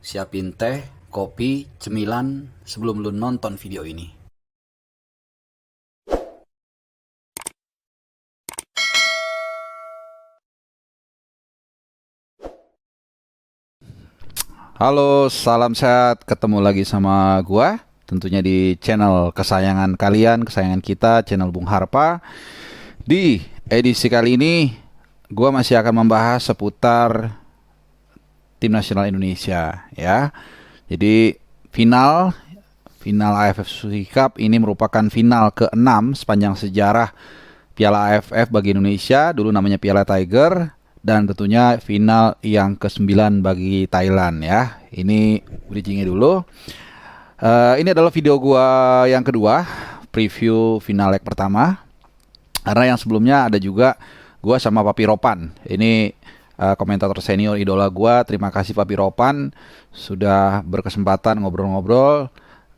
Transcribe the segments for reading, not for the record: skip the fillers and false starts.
Siapin teh, kopi, cemilan sebelum lu nonton video ini. Halo, salam sehat. Ketemu lagi sama gua, tentunya di channel kesayangan kalian, kesayangan kita, channel Bung Harpa. Di edisi kali ini, gua masih akan membahas seputar tim nasional Indonesia, ya. Jadi final final AFF Suzuki Cup ini merupakan final ke-6 sepanjang sejarah Piala AFF bagi Indonesia, dulu namanya Piala Tiger, dan tentunya final yang ke-9 bagi Thailand, ya. Ini bridgingnya dulu. Ini adalah video gua yang kedua, preview final leg pertama. Karena yang sebelumnya ada juga gua sama Papi Ropan. Ini komentator senior idola gua. Terima kasih Papi Ropan sudah berkesempatan ngobrol-ngobrol.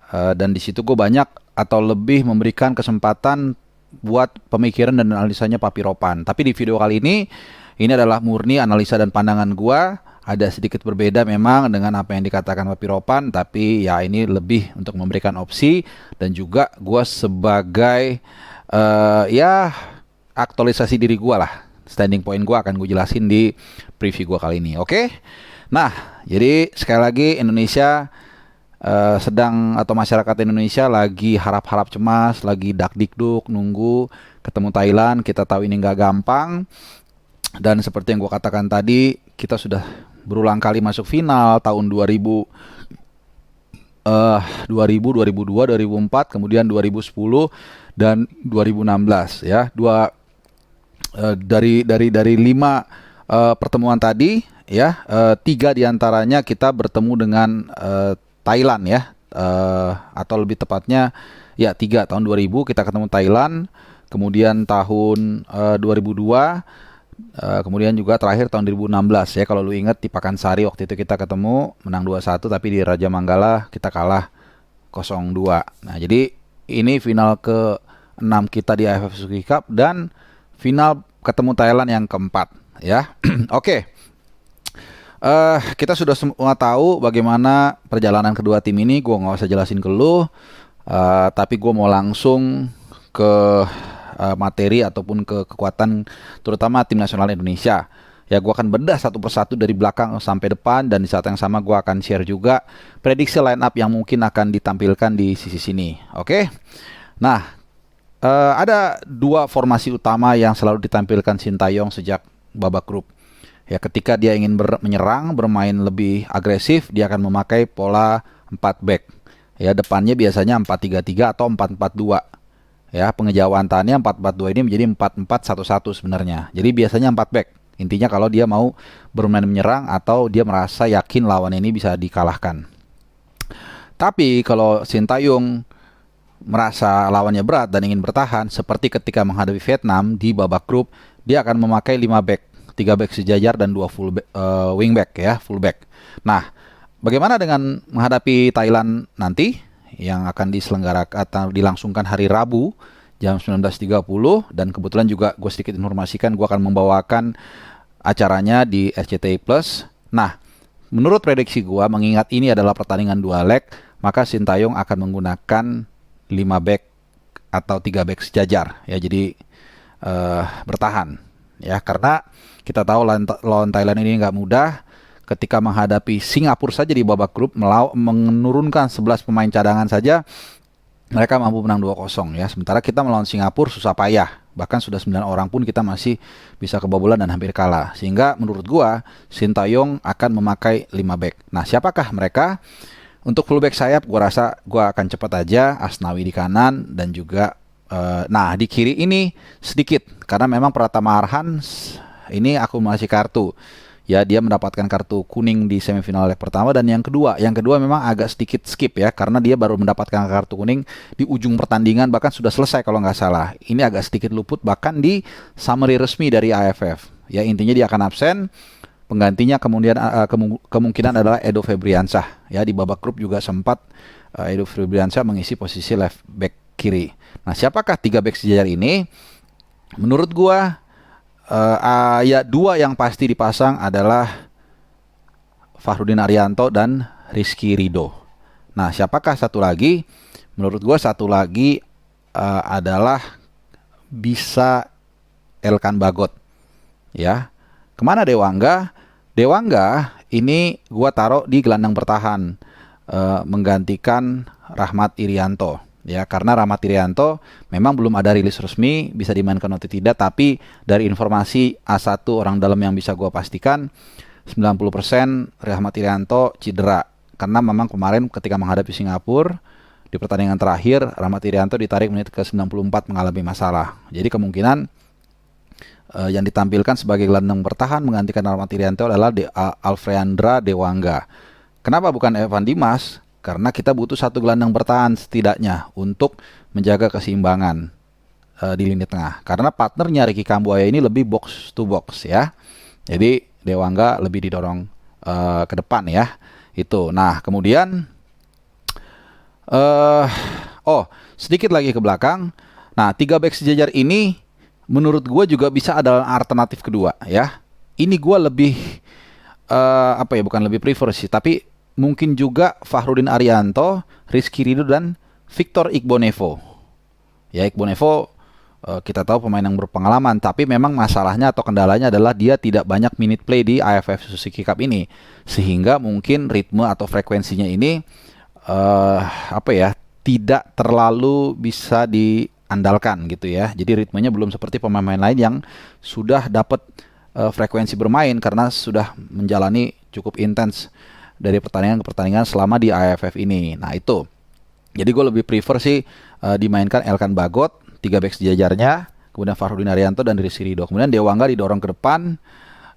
Dan di situ gue banyak atau lebih memberikan kesempatan buat pemikiran dan analisanya Papi Ropan. Tapi di video kali ini adalah murni analisa dan pandangan gue. Ada sedikit berbeda memang dengan apa yang dikatakan Papi Ropan, tapi ya ini lebih untuk memberikan opsi dan juga gue sebagai ya aktualisasi diri gue lah. Standing point gue akan gue jelasin di preview gue kali ini. Oke? Nah, jadi sekali lagi Indonesia sedang atau masyarakat Indonesia lagi harap-harap cemas, lagi dak-dikduk nunggu ketemu Thailand. Kita tahu ini nggak gampang, dan seperti yang gue katakan tadi, kita sudah berulang kali masuk final tahun 2000, 2002, 2004, kemudian 2010 dan 2016, ya. Dari 5 pertemuan tadi, ya, 3 diantaranya kita bertemu dengan Thailand, ya, atau lebih tepatnya ya 3 tahun 2000 kita ketemu Thailand, kemudian tahun 2002, kemudian juga terakhir tahun 2016, ya. Kalau lu ingat di Pakansari waktu itu kita ketemu menang 2-1, tapi di Raja Manggala kita kalah 0-2. Nah, jadi ini final ke-6 kita di AFF Suzuki Cup dan final ketemu Thailand yang keempat, ya. Oke. Kita sudah semua tahu bagaimana perjalanan kedua tim ini. Gue nggak usah jelasin ke lu, tapi gue mau langsung ke materi ataupun ke kekuatan terutama tim nasional Indonesia. Ya, gue akan bedah satu persatu dari belakang sampai depan, dan di saat yang sama gue akan share juga prediksi line up yang mungkin akan ditampilkan di sisi sini. Oke? Nah, ada 2 formasi utama yang selalu ditampilkan Sintayong sejak babak grup. Ya, ketika dia ingin menyerang, bermain lebih agresif, dia akan memakai pola 4 back. Ya, depannya biasanya 4-3-3 atau 4-4-2. Ya, pengejawantannya 4-4-2 ini menjadi 4-4-1-1 sebenarnya. Jadi biasanya 4 back. Intinya kalau dia mau bermain menyerang atau dia merasa yakin lawan ini bisa dikalahkan. Tapi kalau Sintayong merasa lawannya berat dan ingin bertahan, seperti ketika menghadapi Vietnam di babak grup, dia akan memakai 5 back. 3 back sejajar dan 2 wingback, ya, fullback. Nah, bagaimana dengan menghadapi Thailand nanti yang akan diselenggarakan atau dilangsungkan hari Rabu jam 19.30, dan kebetulan juga gue sedikit informasikan gue akan membawakan acaranya di SCTI Plus. Nah, menurut prediksi gue, mengingat ini adalah pertandingan 2 leg, maka Sintayong akan menggunakan 5 back atau 3 back sejajar, ya. Jadi bertahan, ya, karena kita tahu lawan Thailand ini nggak mudah. Ketika menghadapi Singapura saja di babak grup, menurunkan 11 pemain cadangan saja, mereka mampu menang 2-0, ya. Sementara kita melawan Singapura susah payah. Bahkan sudah 9 orang pun kita masih bisa kebobolan dan hampir kalah. Sehingga menurut gua, Sintayong akan memakai 5 back. Nah, siapakah mereka? Untuk fullback sayap, gua rasa gua akan cepat aja. Asnawi di kanan dan juga nah, di kiri ini sedikit, karena memang Pratama Arhan ini akumulasi kartu. Ya, dia mendapatkan kartu kuning di semifinal leg pertama, dan yang kedua memang agak sedikit skip, ya, karena dia baru mendapatkan kartu kuning di ujung pertandingan, bahkan sudah selesai kalau nggak salah. Ini agak sedikit luput bahkan di summary resmi dari AFF. Ya, intinya dia akan absen. Penggantinya kemudian kemungkinan adalah Edo Febriansyah. Ya, di babak grup juga sempat Edo Febriansyah mengisi posisi left back kiri. Nah, siapakah 3 back sejajar ini? Menurut gua ya 2 yang pasti dipasang adalah Fakhrudin Arianto dan Rizky Ridho. Nah, siapakah satu lagi? Menurut gue satu lagi adalah bisa Elkan Bagot. Ya, kemana Dewangga? Dewangga ini gue taruh di gelandang bertahan, menggantikan Rahmat Irianto. Ya, karena Rahmat Irianto memang belum ada rilis resmi bisa dimainkan atau tidak, tapi dari informasi A1 orang dalam yang bisa gue pastikan 90% Rahmat Irianto cedera. Karena memang kemarin ketika menghadapi Singapura di pertandingan terakhir Rahmat Irianto ditarik menit ke 94 mengalami masalah. Jadi kemungkinan yang ditampilkan sebagai gelandang bertahan menggantikan Rahmat Irianto adalah Alfreandra Dewangga. Kenapa bukan Evan Dimas? Karena kita butuh satu gelandang bertahan setidaknya untuk menjaga keseimbangan di lini tengah. Karena partnernya Ricky Kambuaya ini lebih box to box ya. Jadi Dewangga lebih didorong ke depan ya. Itu. Nah, kemudian sedikit lagi ke belakang. Nah, 3 back sejajar ini menurut gue juga bisa adalah alternatif kedua ya. Ini gue lebih bukan lebih prefer sih, tapi mungkin juga Fakhrudin Arianto, Rizky Ridho dan Victor Igbonevo. Ya, Igbonevo kita tahu pemain yang berpengalaman, tapi memang masalahnya atau kendalanya adalah dia tidak banyak minute play di AFF Suzuki Cup ini, sehingga mungkin ritme atau frekuensinya ini tidak terlalu bisa diandalkan gitu ya. Jadi ritmenya belum seperti pemain-pemain lain yang sudah dapat frekuensi bermain karena sudah menjalani cukup intens dari pertandingan ke pertandingan selama di AFF ini. Nah itu. Jadi gue lebih prefer sih dimainkan Elkan Bagot, 3 back sejajarnya, kemudian Fakhrudin Arianto dan Rizky Ridho. Kemudian Dewangga didorong ke depan,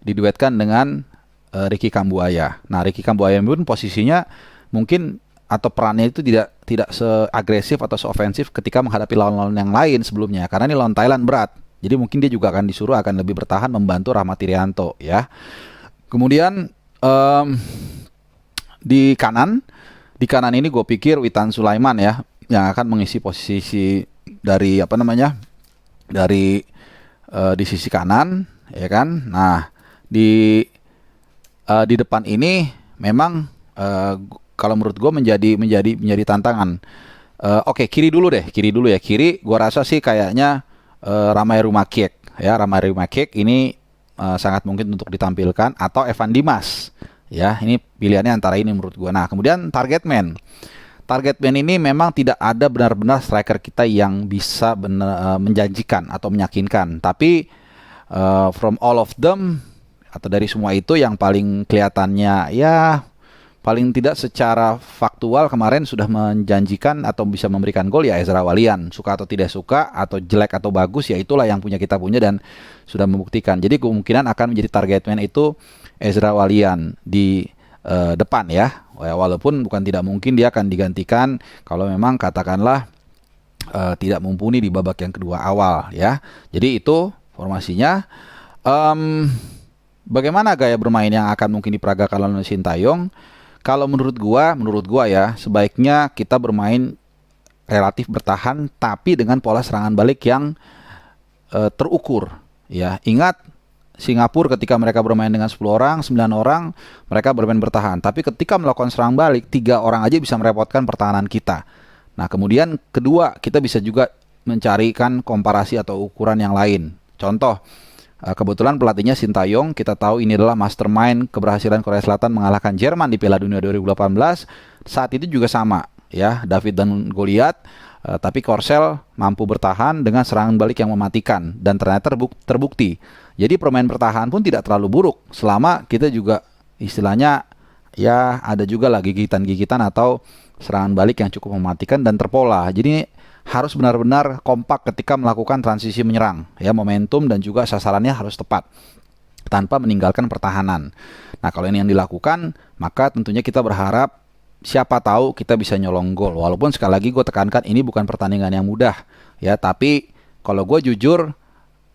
diduetkan dengan Ricky Kambuaya. Nah, Ricky Kambuaya pun posisinya mungkin atau perannya itu tidak seagresif atau seofensif ketika menghadapi lawan-lawan yang lain sebelumnya. Karena ini lawan Thailand berat. Jadi mungkin dia juga akan disuruh akan lebih bertahan membantu Rahmat Irianto ya. Kemudian di kanan ini gue pikir Witan Sulaiman ya yang akan mengisi posisi dari di sisi kanan ya kan. Nah, di depan ini memang kalau menurut gue menjadi tantangan. Oke, kiri dulu ya. Kiri gue rasa sih kayaknya Ramai Rumakik ya. Ramai Rumakik ini sangat mungkin untuk ditampilkan, atau Evan Dimas. Ya, ini pilihannya antara ini menurut gua. Nah, kemudian target man ini memang tidak ada benar-benar striker kita yang bisa menjanjikan atau meyakinkan. Tapi from all of them atau dari semua itu yang paling kelihatannya ya paling tidak secara faktual kemarin sudah menjanjikan atau bisa memberikan gol ya Ezra Walian. Suka atau tidak suka atau jelek atau bagus ya itulah yang kita punya dan sudah membuktikan. Jadi kemungkinan akan menjadi target man itu Ezra Walian di depan ya. Walaupun bukan tidak mungkin dia akan digantikan kalau memang katakanlah tidak mumpuni di babak yang kedua awal ya. Jadi itu formasinya. Bagaimana gaya bermain yang akan mungkin diperagakan oleh Sintayong? Kalau menurut gua ya sebaiknya kita bermain relatif bertahan tapi dengan pola serangan balik yang terukur ya. Ingat Singapura ketika mereka bermain dengan 10 orang, 9 orang, mereka bermain bertahan. Tapi ketika melakukan serang balik, 3 orang aja bisa merepotkan pertahanan kita. Nah, kemudian kedua, kita bisa juga mencarikan komparasi atau ukuran yang lain. Contoh, kebetulan pelatihnya Sintayong, kita tahu ini adalah mastermind keberhasilan Korea Selatan mengalahkan Jerman di Piala Dunia 2018. Saat itu juga sama, ya, David dan Goliat. Tapi Korsel mampu bertahan dengan serangan balik yang mematikan dan ternyata terbukti. Jadi permain bertahan pun tidak terlalu buruk selama kita juga istilahnya ya ada juga lah gigitan-gigitan atau serangan balik yang cukup mematikan dan terpola. Jadi harus benar-benar kompak ketika melakukan transisi menyerang. Ya, momentum dan juga sasarannya harus tepat tanpa meninggalkan pertahanan. Nah, kalau ini yang dilakukan, maka tentunya kita berharap siapa tahu kita bisa nyolong gol. Walaupun sekali lagi gue tekankan ini bukan pertandingan yang mudah ya, tapi kalau gue jujur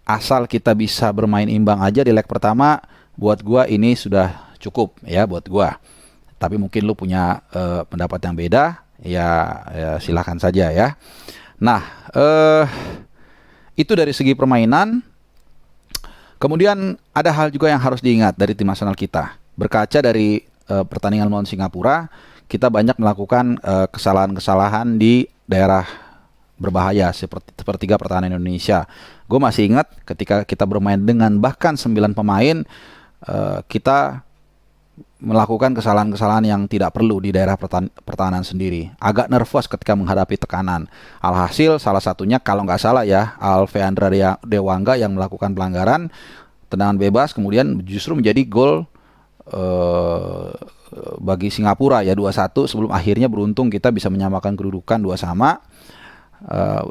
asal kita bisa bermain imbang aja di leg pertama, buat gue ini sudah cukup ya buat gue. Tapi mungkin lu punya pendapat yang beda, ya silakan saja ya. Nah, itu dari segi permainan. Kemudian ada hal juga yang harus diingat dari tim nasional kita. Berkaca dari pertandingan melawan Singapura, kita banyak melakukan kesalahan-kesalahan di daerah berbahaya seperti sepertiga pertahanan Indonesia. Gue masih ingat ketika kita bermain dengan bahkan 9 pemain, kita melakukan kesalahan-kesalahan yang tidak perlu di daerah pertahanan sendiri. Agak nervous ketika menghadapi tekanan. Alhasil salah satunya kalau nggak salah ya, Alveandra Dewangga yang melakukan pelanggaran tendangan bebas kemudian justru menjadi gol bagi Singapura ya 2-1 sebelum akhirnya beruntung kita bisa menyamakan kedudukan 2-2.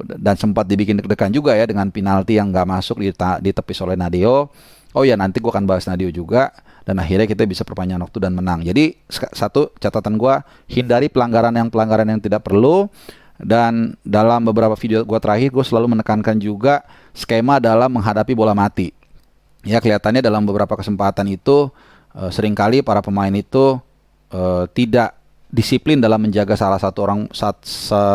Dan sempat dibikin deg-degan juga ya dengan penalti yang nggak masuk ditepis oleh Nadeo. Oh ya, nanti gue akan bahas Nadeo juga. Dan akhirnya kita bisa perpanjang waktu dan menang. Jadi satu catatan gue, hindari pelanggaran yang tidak perlu. Dan dalam beberapa video gue terakhir, gue selalu menekankan juga skema dalam menghadapi bola mati. Ya, kelihatannya dalam beberapa kesempatan itu seringkali para pemain itu tidak disiplin dalam menjaga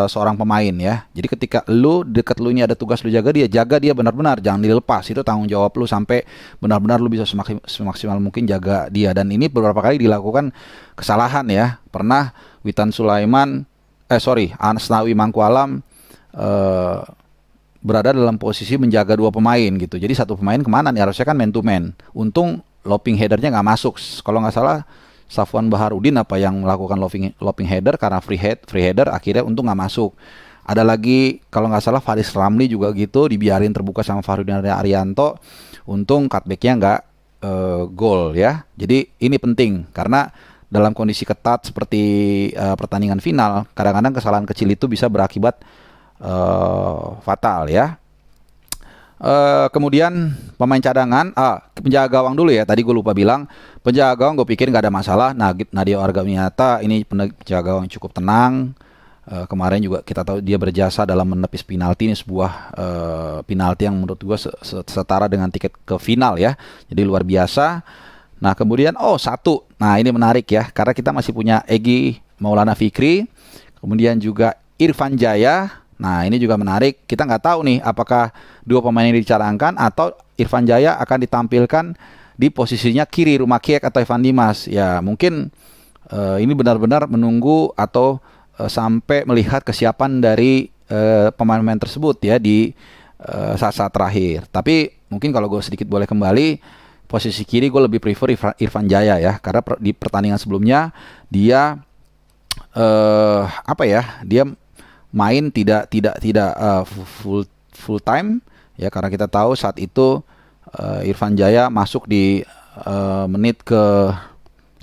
seorang pemain ya. Jadi ketika dekat lu ini ada tugas lu jaga dia benar-benar, jangan dilepas. Itu tanggung jawab lu sampai benar-benar lu bisa semaksimal mungkin jaga dia. Dan ini beberapa kali dilakukan kesalahan ya. Pernah Witan Sulaiman Asnawi Mangkualam berada dalam posisi menjaga 2 pemain gitu. Jadi satu pemain kemana nih? Harusnya kan man to man. Untung lobbing headernya nggak masuk. Kalau nggak salah Safwan Baharudin apa yang melakukan lobbing header karena free header akhirnya untung nggak masuk. Ada lagi kalau nggak salah Faris Ramli juga gitu, dibiarin terbuka sama Farudin Arianto, untung cutbacknya nggak gol ya. Jadi ini penting karena dalam kondisi ketat seperti pertandingan final, kadang-kadang kesalahan kecil itu bisa berakibat fatal ya. Kemudian pemain cadangan, penjaga gawang dulu ya. Tadi gue lupa bilang, penjaga gawang gue pikir nggak ada masalah. Nadeo Argamiata ini penjaga gawang cukup tenang. Kemarin juga kita tahu dia berjasa dalam menepis penalti. Ini sebuah penalti yang menurut gue setara dengan tiket ke final ya. Jadi luar biasa. Nah kemudian nah ini menarik ya, karena kita masih punya Egy Maulana Fikri, kemudian juga Irfan Jaya. Nah ini juga menarik, kita nggak tahu nih apakah 2 pemain ini dicadangkan atau Irfan Jaya akan ditampilkan di posisinya kiri Rumah Kiek atau Evan Dimas. Ya mungkin ini benar-benar menunggu atau sampai melihat kesiapan dari pemain-pemain tersebut ya di saat-saat terakhir. Tapi mungkin kalau gue sedikit boleh kembali, posisi kiri gue lebih prefer Irfan Jaya ya, karena di pertandingan sebelumnya dia dia main tidak full time ya, karena kita tahu saat itu Irfan Jaya masuk di menit ke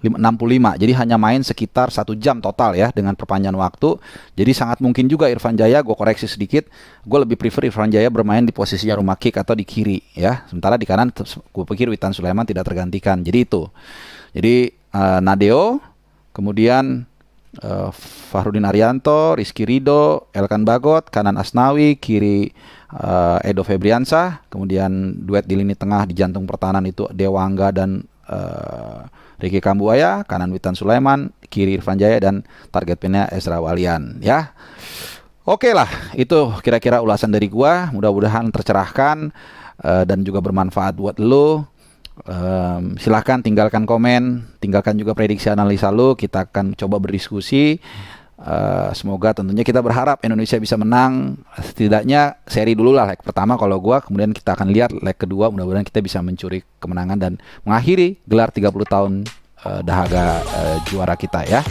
65, jadi hanya main sekitar 1 jam total ya dengan perpanjangan waktu. Jadi sangat mungkin juga Irfan Jaya, gue koreksi sedikit, gue lebih prefer Irfan Jaya bermain di posisinya Rumah Kick atau di kiri ya, sementara di kanan gue pikir Witan Sulaiman tidak tergantikan. Jadi itu, jadi Nadeo, kemudian Farudin Arianto, Rizky Ridho, Elkan Bagot, kanan Asnawi, kiri Edo Febriansah, kemudian duet di lini tengah di jantung pertahanan itu Dewangga dan Ricky Kambuaya, kanan Witan Sulaiman, kiri Irfan Jaya, dan target pinnya Ezra Walian ya. Oke lah, itu kira-kira ulasan dari gua, mudah-mudahan tercerahkan dan juga bermanfaat buat lo. Silahkan tinggalkan komen, tinggalkan juga prediksi analisa lo, kita akan coba berdiskusi. Semoga tentunya kita berharap Indonesia bisa menang, setidaknya seri dulu lah, leg pertama kalau gua, kemudian kita akan lihat leg kedua, mudah-mudahan kita bisa mencuri kemenangan dan mengakhiri gelar 30 tahun dahaga juara kita ya.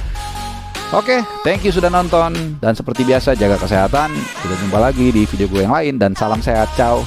Oke, thank you sudah nonton, dan seperti biasa jaga kesehatan. Kita jumpa lagi di video gue yang lain, dan salam sehat, ciao.